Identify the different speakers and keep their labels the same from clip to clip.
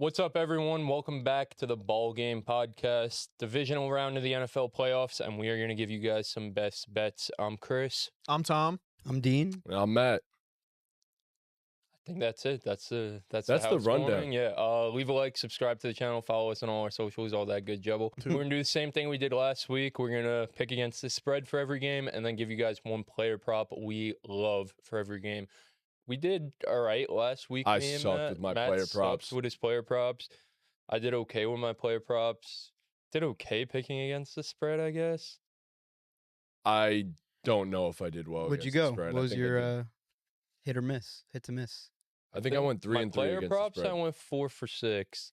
Speaker 1: What's up, everyone? Welcome back to the BallGame podcast, divisional round of the NFL playoffs, and we are going to give you guys some best bets. I'm Chris.
Speaker 2: I'm Tom.
Speaker 3: I'm Dean.
Speaker 4: And I'm Matt.
Speaker 1: I think that's it. That's the
Speaker 4: rundown.
Speaker 1: Going. Yeah. Leave a like, subscribe to the channel, follow us on all our socials, all that good jubble. We're going to do the same thing we did last week. We're going to pick against the spread for every game and then give you guys one player prop we love for every game. We did all right last week.
Speaker 4: I sucked with my player props.
Speaker 1: With his player props. I did okay with my player props. Did okay picking against the spread, I guess.
Speaker 4: I don't know if I did well.
Speaker 3: Where'd you go? What was your hit or miss? Hit to miss?
Speaker 4: I think I went 3 and 3
Speaker 1: player
Speaker 4: against
Speaker 1: props,
Speaker 4: the spread.
Speaker 1: I went 4 for 6.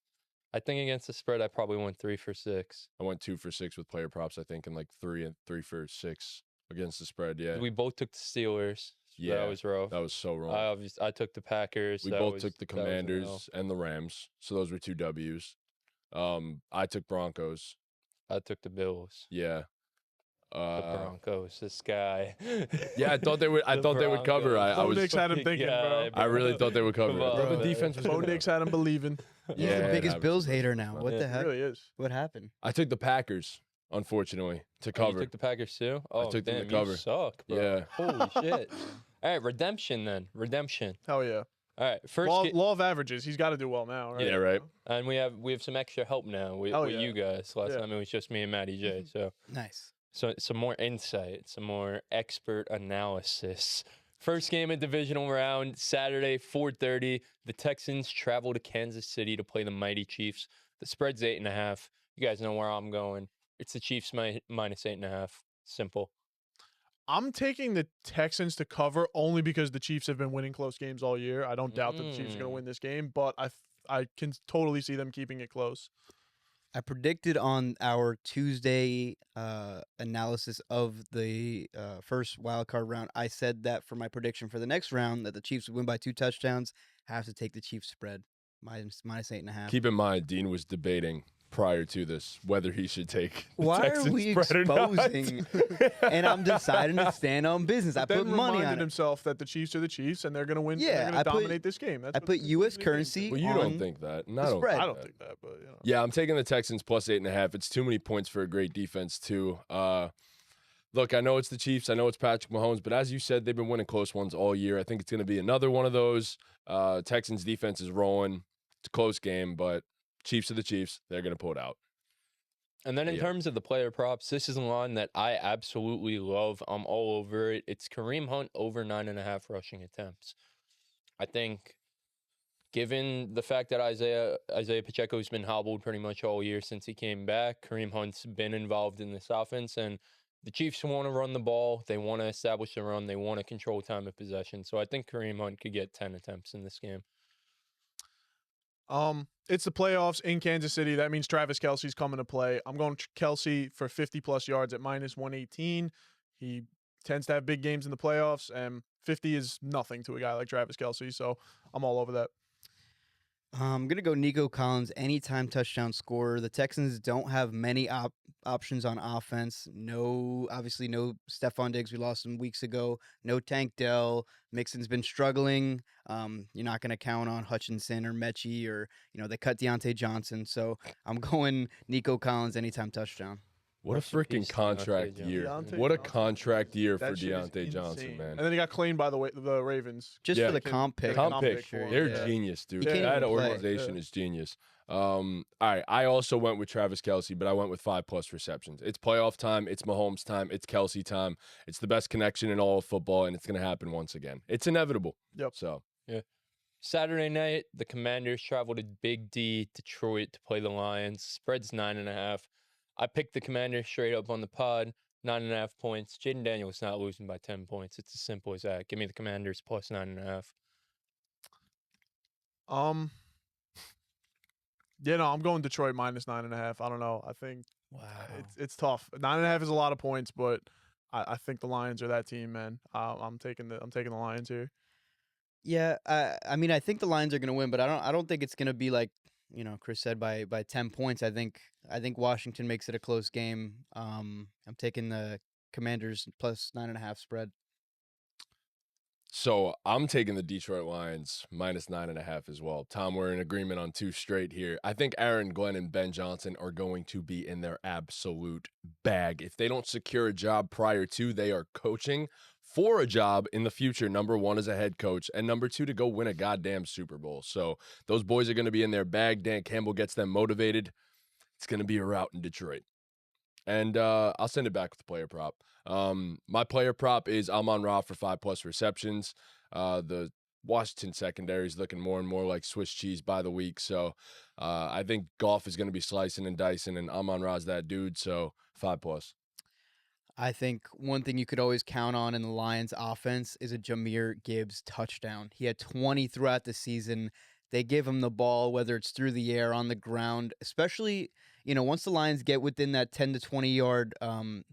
Speaker 1: I think against the spread, I probably went 3 for 6.
Speaker 4: I went 2 for 6 with player props, I think, and like 3 for 6 against the spread. Yeah.
Speaker 1: We both took the Steelers. So
Speaker 4: Yeah,
Speaker 1: that was rough.
Speaker 4: That was so wrong.
Speaker 1: I took the Packers.
Speaker 4: We both took the Commanders and the Rams, so those were 2 W's. I took Broncos.
Speaker 1: I took the Bills.
Speaker 4: Yeah.
Speaker 1: The Broncos. This guy.
Speaker 4: Yeah, I thought they would. I thought they would cover. I was.
Speaker 2: Nix had him thinking, bro.
Speaker 4: I really thought they would cover.
Speaker 1: Come on,
Speaker 4: Bro, the
Speaker 1: man.
Speaker 4: defense was.
Speaker 2: Bo Nix had him believing.
Speaker 3: He's
Speaker 4: Yeah,
Speaker 3: the biggest
Speaker 4: that
Speaker 3: Bills
Speaker 4: was-
Speaker 3: hater now. What
Speaker 1: Yeah.
Speaker 3: the
Speaker 2: He
Speaker 3: heck?
Speaker 2: really is.
Speaker 3: What happened?
Speaker 4: I took the Packers, unfortunately, to
Speaker 1: Oh,
Speaker 4: cover.
Speaker 1: you took the Packers too? Oh,
Speaker 4: took them to
Speaker 1: damn,
Speaker 4: cover.
Speaker 1: You suck, bro.
Speaker 4: Yeah.
Speaker 1: Holy shit. All right, redemption then. Redemption.
Speaker 2: Hell yeah.
Speaker 1: All right, first
Speaker 2: Law of averages. He's got to do well now, right?
Speaker 4: Yeah, right.
Speaker 1: and we have some extra help now with
Speaker 2: Hell yeah.
Speaker 1: you guys. Last
Speaker 2: Yeah.
Speaker 1: time it was just me and Matty J. So
Speaker 3: Nice.
Speaker 1: some more insight, some more expert analysis. First game of divisional round, Saturday, 4:30. The Texans travel to Kansas City to play the mighty Chiefs. The spread's 8.5. You guys know where I'm going. It's the Chiefs minus 8.5. Simple.
Speaker 2: I'm taking the Texans to cover only because the Chiefs have been winning close games all year. I don't doubt that the Chiefs are going to win this game, but I can totally see them keeping it close.
Speaker 3: I predicted on our Tuesday analysis of the first wild card round. I said that for my prediction for the next round that the Chiefs would win by 2 touchdowns. Have to take the Chiefs spread minus 8.5.
Speaker 4: Keep in mind, Dean was debating prior to this whether he should take the
Speaker 3: Why
Speaker 4: Texans
Speaker 3: are we
Speaker 4: spread or not.
Speaker 3: exposing? And I'm deciding to stand on business. I
Speaker 2: Then
Speaker 3: put money
Speaker 2: reminded
Speaker 3: on it.
Speaker 2: himself that the Chiefs are the Chiefs and they're going to win.
Speaker 3: Yeah,
Speaker 2: they're going
Speaker 3: I
Speaker 2: to
Speaker 3: put-
Speaker 2: dominate this game. That's
Speaker 3: I
Speaker 2: what
Speaker 3: put
Speaker 2: the
Speaker 3: U.S.
Speaker 2: Chiefs are
Speaker 3: currency
Speaker 4: Well, you
Speaker 3: on
Speaker 4: don't think that. No, I
Speaker 3: the
Speaker 4: don't
Speaker 3: spread.
Speaker 4: think
Speaker 2: I don't
Speaker 4: that.
Speaker 2: think that, but you know.
Speaker 4: Yeah, I'm taking the Texans plus 8.5. It's too many points for a great defense, too. Look, I know it's the Chiefs. I know it's Patrick Mahomes. But as you said, they've been winning close ones all year. I think it's going to be another one of those. Texans defense is rolling. It's a close game, but Chiefs are the Chiefs. They're going to pull it out.
Speaker 1: And then in
Speaker 4: Yeah.
Speaker 1: terms of the player props, this is a line that I absolutely love. I'm all over it. It's Kareem Hunt over 9.5 rushing attempts. I think given the fact that Isaiah Pacheco's been hobbled pretty much all year since he came back, Kareem Hunt's been involved in this offense, and the Chiefs want to run the ball. They want to establish the run. They want to control time of possession. So I think Kareem Hunt could get 10 attempts in this game.
Speaker 2: It's the playoffs in Kansas City. That means Travis Kelce's coming to play. I'm going Kelce for 50-plus yards at minus 118. He tends to have big games in the playoffs, and 50 is nothing to a guy like Travis Kelce, so I'm all over that.
Speaker 3: I'm going to go Nico Collins, anytime touchdown scorer. The Texans don't have many options on offense. Obviously no Stephon Diggs. We lost him weeks ago. No Tank Dell. Mixon's been struggling. You're not going to count on Hutchinson or Mechie or, they cut Deontay Johnson. So I'm going Nico Collins, anytime touchdown.
Speaker 4: What a
Speaker 1: Rest in
Speaker 4: freaking
Speaker 1: peace,
Speaker 4: contract
Speaker 1: Deontay
Speaker 4: year.
Speaker 2: Johnson.
Speaker 4: What a
Speaker 2: Deontay
Speaker 4: contract year for
Speaker 2: That shit is
Speaker 4: Deontay Johnson,
Speaker 2: insane.
Speaker 4: man.
Speaker 2: And then he got cleaned by the Ravens.
Speaker 3: Just
Speaker 4: Yeah.
Speaker 3: for the comp pick.
Speaker 4: Comp pick.
Speaker 2: pick for him,
Speaker 4: They're
Speaker 2: yeah.
Speaker 4: genius, dude.
Speaker 3: He can't
Speaker 4: That
Speaker 3: even play.
Speaker 4: organization
Speaker 2: Yeah.
Speaker 4: is genius. All right, I also went with Travis Kelce, but I went with 5+ receptions. It's playoff time. It's Mahomes time. It's Kelce time. It's the best connection in all of football, and it's going to happen once again. It's inevitable.
Speaker 2: Yep.
Speaker 4: So,
Speaker 1: Saturday night, the Commanders travel to Big D, Detroit, to play the Lions. Spread's 9.5. I picked the Commanders straight up on the pod, 9.5 points. Jaden Daniels not losing by 10 points. It's as simple as that. Give me the Commanders plus 9.5.
Speaker 2: Yeah, no, I'm going Detroit minus 9.5. I don't know. I think
Speaker 3: Wow.
Speaker 2: it's tough. 9.5 is a lot of points, but I think the Lions are that team, man. I'm taking the Lions here.
Speaker 3: Yeah, I mean, I think the Lions are going to win, but I don't think it's going to be like Chris said by 10 points. I think Washington makes it a close game. I'm taking the Commanders plus 9.5 spread.
Speaker 4: So I'm taking the Detroit Lions -9.5 as well. Tom, we're in agreement on 2 straight here. I think Aaron Glenn and Ben Johnson are going to be in their absolute bag. If they don't secure a job prior to, they are coaching for a job in the future. Number 1 as a head coach, and number 2 to go win a goddamn Super Bowl. So those boys are going to be in their bag. Dan Campbell gets them motivated. It's going to be a rout in Detroit. And I'll send it back with the player prop. My player prop is Amon-Ra for 5+ receptions. The Washington secondary is looking more and more like Swiss cheese by the week. So I think Goff is going to be slicing and dicing, and Amon-Ra's that dude. So 5+.
Speaker 3: I think one thing you could always count on in the Lions offense is a Jahmyr Gibbs touchdown. He had 20 throughout the season. They give him the ball, whether it's through the air, on the ground, especially, once the Lions get within that 10 to 20-yard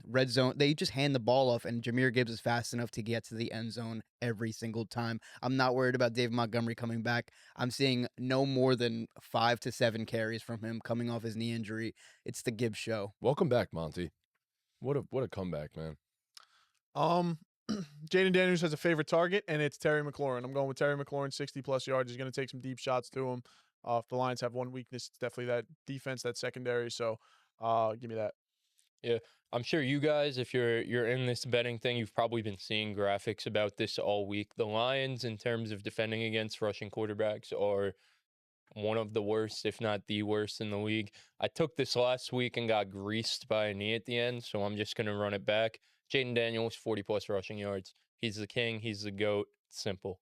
Speaker 3: red zone, they just hand the ball off, and Jahmyr Gibbs is fast enough to get to the end zone every single time. I'm not worried about David Montgomery coming back. I'm seeing no more than 5 to 7 carries from him coming off his knee injury. It's the Gibbs show.
Speaker 4: Welcome back, Monty. What a comeback, man.
Speaker 2: Jaden Daniels has a favorite target, and it's Terry McLaurin. I'm going with Terry McLaurin, 60+ yards. He's going to take some deep shots to him. If the Lions have one weakness, it's definitely that defense, that secondary. So give me that.
Speaker 1: Yeah, I'm sure you guys, if you're in this betting thing, you've probably been seeing graphics about this all week. The Lions, in terms of defending against rushing quarterbacks, are one of the worst, if not the worst in the league. I took this last week and got greased by a knee at the end, so I'm just going to run it back. Jaden Daniels, 40+ rushing yards. He's the king. He's the GOAT. Simple.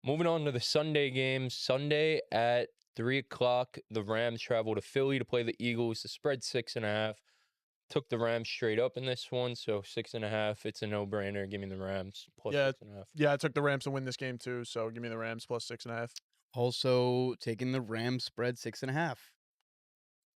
Speaker 1: Moving on to the Sunday games. Sunday at 3 o'clock, the Rams travel to Philly to play the Eagles. The spread 6.5. Took the Rams straight up in this one, so 6.5. It's a no-brainer. Give me the Rams plus 6.5.
Speaker 2: Yeah, I took the Rams to win this game too, so give me the Rams plus 6.5.
Speaker 3: Also taking the Rams spread 6.5.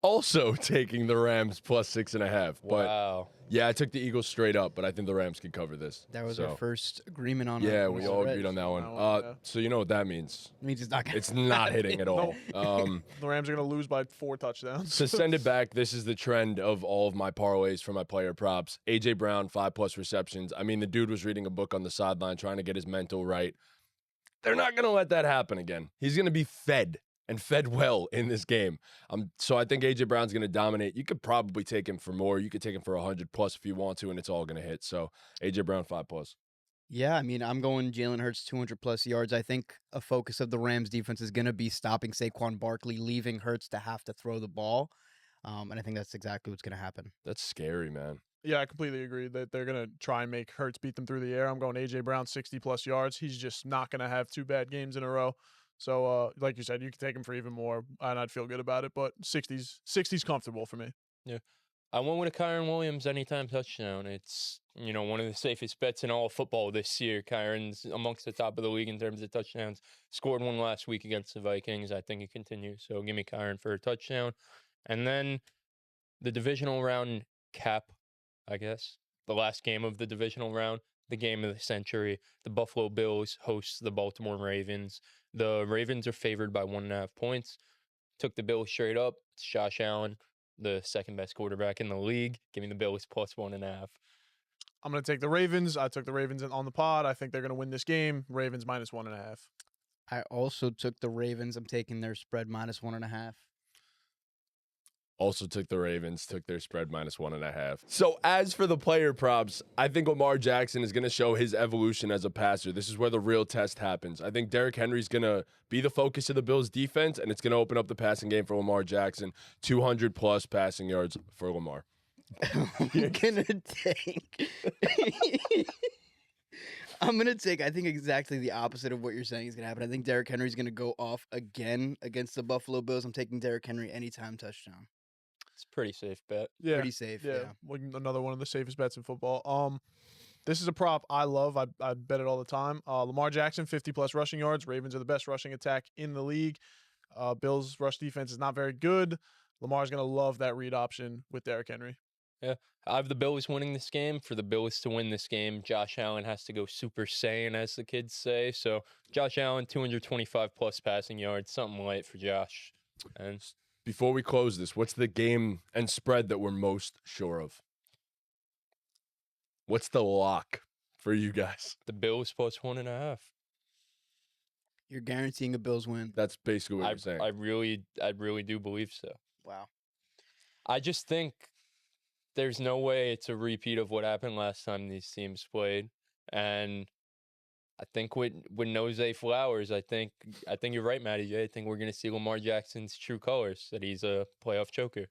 Speaker 4: Also taking the Rams plus 6.5. But
Speaker 1: Wow.
Speaker 4: yeah, I took the Eagles straight up, but I think the Rams can cover this.
Speaker 3: That was
Speaker 4: So,
Speaker 3: our first agreement on
Speaker 4: Yeah,
Speaker 3: it.
Speaker 4: we all agreed on that one.
Speaker 2: Yeah.
Speaker 4: So you know what that means.
Speaker 3: It means it's not gonna
Speaker 4: It's not hitting at all.
Speaker 2: The Rams are going to lose by 4 touchdowns.
Speaker 4: To send it back, this is the trend of all of my parlays for my player props. A.J. Brown, 5+ receptions. I mean, the dude was reading a book on the sideline trying to get his mental right. They're not going to let that happen again. He's going to be fed, and fed well in this game. So I think A.J. Brown's going to dominate. You could probably take him for more. You could take him for 100+ if you want to, and it's all going to hit. So A.J. Brown, 5+.
Speaker 3: Yeah, I mean, I'm going Jalen Hurts 200+ yards. I think a focus of the Rams defense is going to be stopping Saquon Barkley, leaving Hurts to have to throw the ball. And I think that's exactly what's going to happen.
Speaker 4: That's scary, man.
Speaker 2: Yeah, I completely agree that they're going to try and make Hurts beat them through the air. I'm going A.J. Brown, 60+ yards. He's just not going to have 2 bad games in a row. So, like you said, you can take him for even more, and I'd feel good about it. But 60's comfortable for me.
Speaker 1: Yeah. I went with a Kyron Williams anytime touchdown. It's, one of the safest bets in all of football this year. Kyron's amongst the top of the league in terms of touchdowns. Scored one last week against the Vikings. I think he continues. So give me Kyron for a touchdown. And then the divisional round cap, I guess. The last game of the divisional round. The game of the century. The Buffalo Bills host the Baltimore Ravens. The Ravens are favored by 1.5 points. Took the Bills straight up. It's Josh Allen, the second best quarterback in the league. Give me the Bills plus 1.5.
Speaker 2: I'm going to take the Ravens. I took the Ravens on the pod. I think they're going to win this game. Ravens -1.5.
Speaker 3: I also took the Ravens. I'm taking their spread -1.5.
Speaker 4: Also took the Ravens, took their spread -1.5. So as for the player props, I think Lamar Jackson is going to show his evolution as a passer. This is where the real test happens. I think Derrick Henry's going to be the focus of the Bills' defense, and it's going to open up the passing game for Lamar Jackson. 200+ passing yards for Lamar.
Speaker 3: I'm gonna take. I think exactly the opposite of what you're saying is gonna happen. I think Derrick Henry's gonna go off again against the Buffalo Bills. I'm taking Derrick Henry anytime touchdown.
Speaker 1: It's a pretty safe bet.
Speaker 2: Yeah,
Speaker 3: Pretty safe. Yeah.
Speaker 2: Another one of the safest bets in football. This is a prop I love. I bet it all the time. Lamar Jackson, 50+ rushing yards. Ravens are the best rushing attack in the league. Bills' rush defense is not very good. Lamar's going to love that read option with Derrick Henry.
Speaker 1: Yeah, I have the Bills winning this game. For the Bills to win this game, Josh Allen has to go Super Saiyan, as the kids say. So Josh Allen, 225+ passing yards, something light for Josh. And
Speaker 4: Before we close this, what's the game and spread that we're most sure of? What's the lock? for you guys?
Speaker 1: The Bills plus 1.5.
Speaker 3: You're guaranteeing a Bills win.
Speaker 4: That's basically what you're saying.
Speaker 1: I really do believe so.
Speaker 3: Wow.
Speaker 1: I just think there's no way it's a repeat of what happened last time these teams played. And I think with Nose Flowers, I think you're right, Matty J. I think we're gonna see Lamar Jackson's true colors, that he's a playoff choker.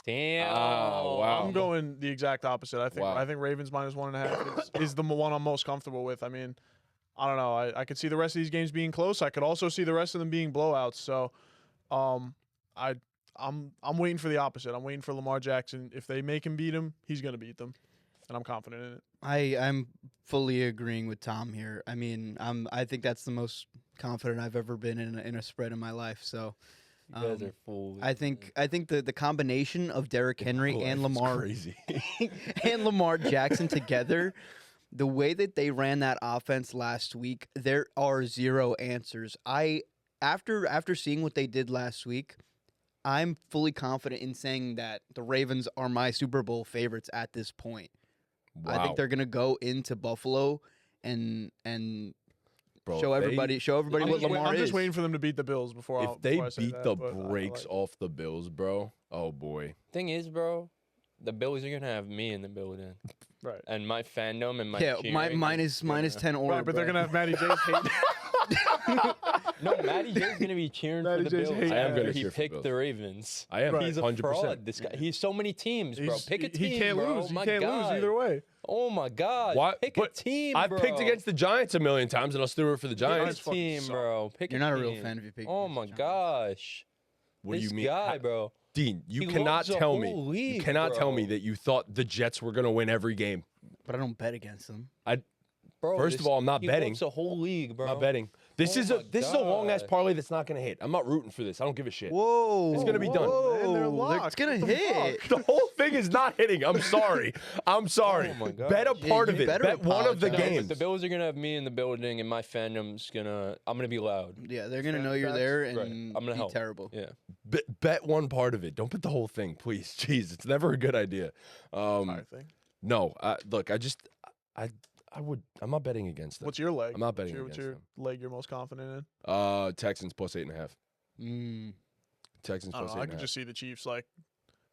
Speaker 1: Damn.
Speaker 4: Wow.
Speaker 2: I'm going the exact opposite. I think
Speaker 4: Wow.
Speaker 2: I think Ravens minus 1.5 is the one I'm most comfortable with. I mean, I don't know. I could see the rest of these games being close. I could also see the rest of them being blowouts. So, I'm waiting for the opposite. I'm waiting for Lamar Jackson. If they make him beat him, he's gonna beat them, and I'm confident in it.
Speaker 3: I'm fully agreeing with Tom here. I mean, I think that's the most confident I've ever been in a spread in my life. So,
Speaker 1: You guys are fools.
Speaker 3: I think the combination of Derrick Henry and
Speaker 4: Life is
Speaker 3: Lamar
Speaker 4: crazy.
Speaker 3: and Lamar Jackson together, the way that they ran that offense last week, there are zero answers. After seeing what they did last week, I'm fully confident in saying that the Ravens are my Super Bowl favorites at this point.
Speaker 4: Wow.
Speaker 3: I think they're gonna go into Buffalo and
Speaker 4: Bro,
Speaker 3: show everybody what Lamar
Speaker 2: I'm
Speaker 3: is.
Speaker 2: just waiting for them to beat the Bills before.
Speaker 4: If they
Speaker 2: before I say
Speaker 4: beat
Speaker 2: that,
Speaker 4: the
Speaker 2: but I
Speaker 4: brakes
Speaker 2: like-
Speaker 4: off the Bills, bro, oh boy.
Speaker 1: Thing is, bro, the Bills are gonna have me in the building,
Speaker 2: right,
Speaker 1: and my fandom and my
Speaker 3: Yeah,
Speaker 1: cheering
Speaker 3: minus
Speaker 1: is gonna-
Speaker 3: 10 or
Speaker 2: right, but they're gonna have Matty J's hate.
Speaker 1: No, Matty J's gonna be cheering
Speaker 2: Matty
Speaker 1: for the
Speaker 2: J's
Speaker 1: Bills.
Speaker 2: hate
Speaker 4: I am
Speaker 1: after
Speaker 4: gonna
Speaker 1: he
Speaker 4: cheer for the
Speaker 1: picked
Speaker 4: Bills.
Speaker 1: the Ravens.
Speaker 4: I am.
Speaker 2: Right.
Speaker 1: He's a
Speaker 4: 100%.
Speaker 1: fraud. This guy. He's so many teams, bro.
Speaker 2: He's-
Speaker 1: Pick a
Speaker 2: he
Speaker 1: team,
Speaker 2: can't
Speaker 1: bro.
Speaker 2: lose. He
Speaker 1: My
Speaker 2: can't
Speaker 1: God.
Speaker 2: lose either way.
Speaker 1: Oh my God.
Speaker 4: Why-
Speaker 1: Pick a
Speaker 4: but
Speaker 1: team,
Speaker 4: I've
Speaker 1: bro.
Speaker 4: picked against the Giants a million times, and I'll still root for the
Speaker 1: Pick
Speaker 4: Giants.
Speaker 1: a
Speaker 2: fucking
Speaker 1: team,
Speaker 2: suck.
Speaker 1: bro. Pick
Speaker 3: You're
Speaker 1: a
Speaker 3: not a real
Speaker 1: team.
Speaker 3: fan if you pick.
Speaker 1: Oh
Speaker 3: against
Speaker 1: my
Speaker 3: the Giants.
Speaker 1: gosh.
Speaker 4: What do
Speaker 1: This
Speaker 4: you mean,
Speaker 1: guy, bro.
Speaker 4: Dean? You
Speaker 1: He
Speaker 4: cannot
Speaker 1: loves the
Speaker 4: tell
Speaker 1: whole
Speaker 4: me. You
Speaker 1: league,
Speaker 4: cannot tell me
Speaker 1: bro.
Speaker 4: that you thought the Jets were gonna win every game.
Speaker 3: But I don't bet against them.
Speaker 1: Bro,
Speaker 4: First of all, I'm not
Speaker 1: he
Speaker 4: betting.
Speaker 1: loves the whole league, bro.
Speaker 4: I'm not betting. This
Speaker 1: Oh
Speaker 4: is
Speaker 1: my
Speaker 4: a long ass
Speaker 1: God.
Speaker 4: parlay that's not gonna hit. I'm not rooting for this. I don't give a shit.
Speaker 3: Whoa,
Speaker 4: It's gonna be done.
Speaker 2: Man, they're
Speaker 3: Whoa,
Speaker 2: locked.
Speaker 3: it's gonna
Speaker 2: What the
Speaker 3: hit.
Speaker 2: fuck?
Speaker 4: The whole thing is not hitting. I'm sorry. I'm sorry.
Speaker 1: Oh my God.
Speaker 4: Bet a
Speaker 3: Yeah,
Speaker 4: part
Speaker 3: you
Speaker 4: of it.
Speaker 3: better
Speaker 4: Bet one of the
Speaker 3: apologize.
Speaker 1: No,
Speaker 4: games.
Speaker 1: but the Bills are gonna have me in the building, and my fandom's I'm gonna be loud.
Speaker 3: Yeah, they're gonna
Speaker 2: Fan
Speaker 3: know you're
Speaker 2: facts.
Speaker 3: there
Speaker 1: Right.
Speaker 3: and
Speaker 1: I'm gonna
Speaker 3: be
Speaker 1: help.
Speaker 3: terrible.
Speaker 1: Yeah.
Speaker 4: Bet one part of it. Don't bet the whole thing, please. Jeez, it's never a good idea.
Speaker 2: Entire thing.
Speaker 4: No, look, I'm not betting against them.
Speaker 2: What's your leg?
Speaker 4: I'm not betting
Speaker 2: What's
Speaker 4: against
Speaker 2: your
Speaker 4: them.
Speaker 2: leg you're most confident in?
Speaker 4: Texans plus 8.5. Texans
Speaker 2: I don't
Speaker 4: plus
Speaker 2: know. I
Speaker 4: 8.5.
Speaker 2: could just see the Chiefs like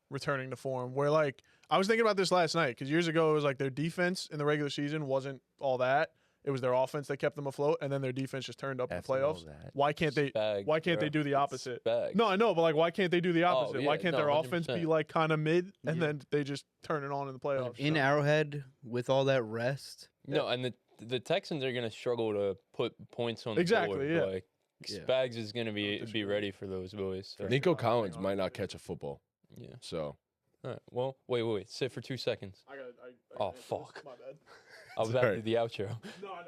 Speaker 2: returning to form. Where like I was thinking about this last night because years ago it was like their defense in the regular season wasn't all that. It was their offense that kept them afloat, and then their defense just turned up in the
Speaker 4: After all
Speaker 2: playoffs.
Speaker 4: that.
Speaker 2: Why can't they?
Speaker 1: Spags,
Speaker 2: Why can't
Speaker 1: bro.
Speaker 2: they do the
Speaker 1: It's
Speaker 2: opposite?
Speaker 1: spags.
Speaker 2: No, I know, but like, why can't they do the opposite? Why
Speaker 1: yeah,
Speaker 2: can't
Speaker 1: no,
Speaker 2: their offense be
Speaker 1: 100%.
Speaker 2: like kind of mid, and
Speaker 3: Yeah.
Speaker 2: then they just turn it on in the playoffs?
Speaker 3: In
Speaker 2: So-
Speaker 3: Arrowhead with all that rest.
Speaker 1: No, and the Texans are gonna struggle to put points on the
Speaker 2: Exactly,
Speaker 1: board.
Speaker 2: yeah.
Speaker 1: Like
Speaker 3: Yeah.
Speaker 1: Spags is gonna be
Speaker 2: disagree.
Speaker 1: ready for those boys. So.
Speaker 4: Nico
Speaker 2: Hang
Speaker 4: Collins
Speaker 2: on.
Speaker 4: might not catch a football.
Speaker 1: Yeah.
Speaker 4: So
Speaker 1: All right. Well, wait. Sit for 2 seconds.
Speaker 2: I
Speaker 1: Oh,
Speaker 2: answer this.
Speaker 1: fuck.
Speaker 2: My bad.
Speaker 1: I was about to do
Speaker 4: Sorry.
Speaker 1: the outro.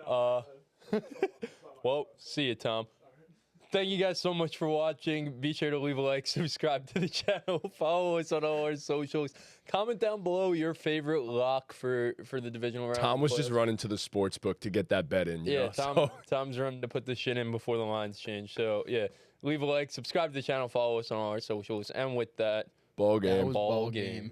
Speaker 2: No.
Speaker 1: Well, see you, Tom. Thank you guys so much for watching. Be sure to leave a like, subscribe to the channel, follow us on all our socials. Comment down below your favorite lock for the divisional round.
Speaker 4: Tom was just
Speaker 1: playoffs.
Speaker 4: running to the sports book to get that bet in. You
Speaker 1: Yeah,
Speaker 4: know?
Speaker 1: Tom,
Speaker 4: So,
Speaker 1: Tom's running to put the shit in before the lines change. So, yeah, leave a like, subscribe to the channel, follow us on all our socials. And with that,
Speaker 4: ball
Speaker 3: That
Speaker 4: game.
Speaker 3: was
Speaker 1: ball
Speaker 3: ball
Speaker 1: game.
Speaker 3: game.